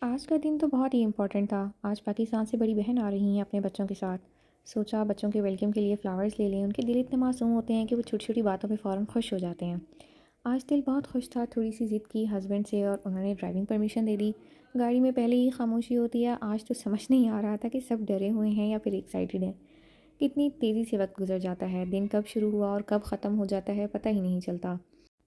आज का दिन तो बहुत ही इम्पोर्टेंट था। आज पाकिस्तान से बड़ी बहन आ रही हैं अपने बच्चों के साथ। सोचा बच्चों के वेलकम के लिए फ़्लावर्स ले लें। उनके दिल इतने मासूम होते हैं कि वो छोटी-छोटी बातों पे फ़ौरन खुश हो जाते हैं। आज दिल बहुत खुश था, थोड़ी-सी ज़िद की हस्बैंड से और उन्होंने ड्राइविंग परमिशन दे दी। गाड़ी में पहले ही खामोशी होती है, आज तो समझ नहीं आ रहा था कि सब डरे हुए हैं या फिर एक्साइटेड हैं। कितनी तेज़ी से वक्त गुजर जाता है, दिन कब शुरू हुआ और कब ख़त्म हो जाता है पता ही नहीं चलता।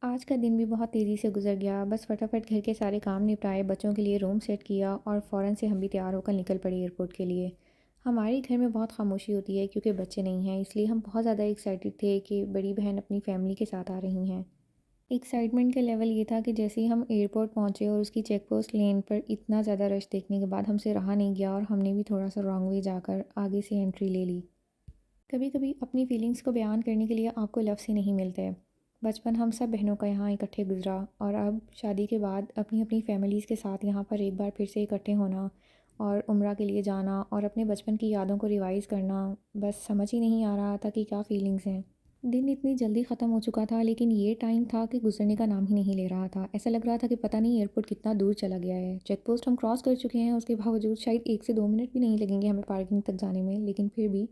आज का दिन भी बहुत तेज़ी से गुजर गया, बस फटाफट घर के सारे काम निपटाए, बच्चों के लिए रूम सेट किया और फ़ौरन से हम भी तैयार होकर निकल पड़े एयरपोर्ट के लिए। हमारे घर में बहुत खामोशी होती है क्योंकि बच्चे नहीं हैं, इसलिए हम बहुत ज़्यादा एक्साइटेड थे कि बड़ी बहन अपनी फैमिली के साथ आ रही हैं। एक्साइटमेंट का लेवल ये था कि जैसे ही हम एयरपोर्ट पहुँचे और उसकी चेक पोस्ट लेन पर इतना ज़्यादा रश देखने के बाद हमसे रहा नहीं गया और हमने भी थोड़ा सा रॉन्ग वे जाकर आगे से एंट्री ले ली। कभी कभी अपनी फीलिंग्स को बयान करने के लिए आपको लफ्ज़ ही नहीं मिलते। बचपन हम सब बहनों का यहाँ इकट्ठे गुजरा और अब शादी के बाद अपनी अपनी फैमिलीज़ के साथ यहाँ पर एक बार फिर से इकट्ठे होना और उम्रा के लिए जाना और अपने बचपन की यादों को रिवाइज़ करना, बस समझ ही नहीं आ रहा था कि क्या फीलिंग्स हैं। दिन इतनी जल्दी ख़त्म हो चुका था लेकिन ये टाइम था कि गुजरने का नाम ही नहीं ले रहा था। ऐसा लग रहा था कि पता नहीं एयरपोर्ट कितना दूर चला गया है। चेक पोस्ट हम क्रॉस कर चुके हैं, उसके बावजूद शायद 1 से 2 मिनट भी नहीं लगेंगे हमें पार्किंग तक जाने में, लेकिन फिर भी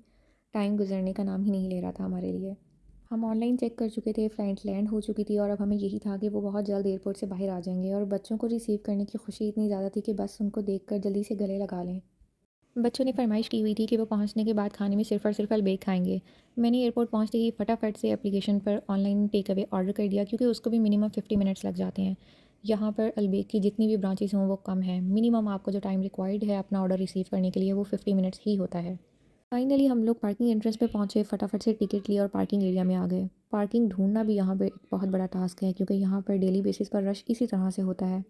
टाइम गुजरने का नाम ही नहीं ले रहा था हमारे लिए। हम ऑनलाइन चेक कर चुके थे, फ़्लाइट लैंड हो चुकी थी और अब हमें यही था कि वो बहुत जल्द एयरपोर्ट से बाहर आ जाएँगे और बच्चों को रिसीव करने की खुशी इतनी ज़्यादा थी कि बस उनको देखकर जल्दी से गले लगा लें। बच्चों ने फ़रमाइश की हुई थी कि वो पहुँचने के बाद खाने में सिर्फ़ और सिर्फ़ अलबेक खाएँगे। मैंने एयरपोर्ट पहुँचते ही फटाफट से एप्लीकेशन पर ऑनलाइन टेक अवे ऑर्डर कर दिया क्योंकि उसको भी मिनिमम 50 मिनट्स लग जाते हैं। यहाँ पर अलबेक की जितनी भी ब्रांचेज़ हों वो कम हैं। मिनिमम आपको जो टाइम रिक्वायर्ड है अपना ऑर्डर रिसीव करने के लिए वो 50 मिनट्स ही होता है। फाइनली हम लोग पार्किंग एंट्रेंस पे पहुँचे, फटाफट से टिकट लिया और पार्किंग एरिया में आ गए। पार्किंग ढूँढना भी यहाँ पे एक बहुत बड़ा टास्क है क्योंकि यहाँ पर डेली बेसिस पर रश इसी तरह से होता है।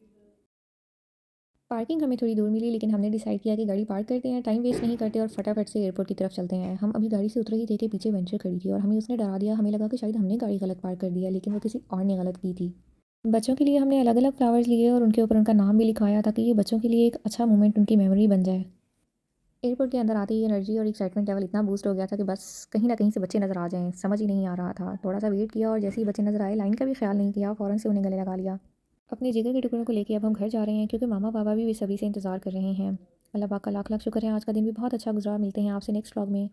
पार्किंग हमें थोड़ी दूर मिली लेकिन हमने डिसाइड किया कि गाड़ी पार्क करते हैं, टाइम वेस्ट नहीं करते और फटाफट से एयरपोर्ट की तरफ चलते हैं। हम अभी गाड़ी से उतरे ही थे कि पीछे वेंचर खड़ी थी और हमें उसने डरा दिया। हमें लगा कि शायद हमने गाड़ी गलत पार्क कर दिया, लेकिन वो किसी और ने गलत की थी। बच्चों के लिए हमने अलग-अलग फ्लावर्स लिए और उनके ऊपर उनका नाम भी लिखवाया ताकि ये बच्चों के लिए एक अच्छा मोमेंट, उनकी मेमोरी बन जाए। एयरपोर्ट के अंदर आते ही एनर्जी और एक्साइटमेंट लेवल इतना बूस्ट हो गया था कि बस कहीं न कहीं से बच्चे नज़र आ जाएँ, समझ ही नहीं आ रहा था। थोड़ा-सा वेट किया और जैसे ही बच्चे नज़र आए, लाइन का भी ख़्याल नहीं किया, फ़ौरन से उन्हें गले लगा लिया। अपने जिगर के टुकड़ों को लेके अब हम घर जा रहे हैं क्योंकि मामा-पापा भी बेसब्री से इंतज़ार कर रहे हैं। अल्लाह पाक का लाख-लाख शुक्र है, आज का दिन भी बहुत अच्छा गुज़रा। मिलते हैं आपसे नेक्स्ट व्लॉग में।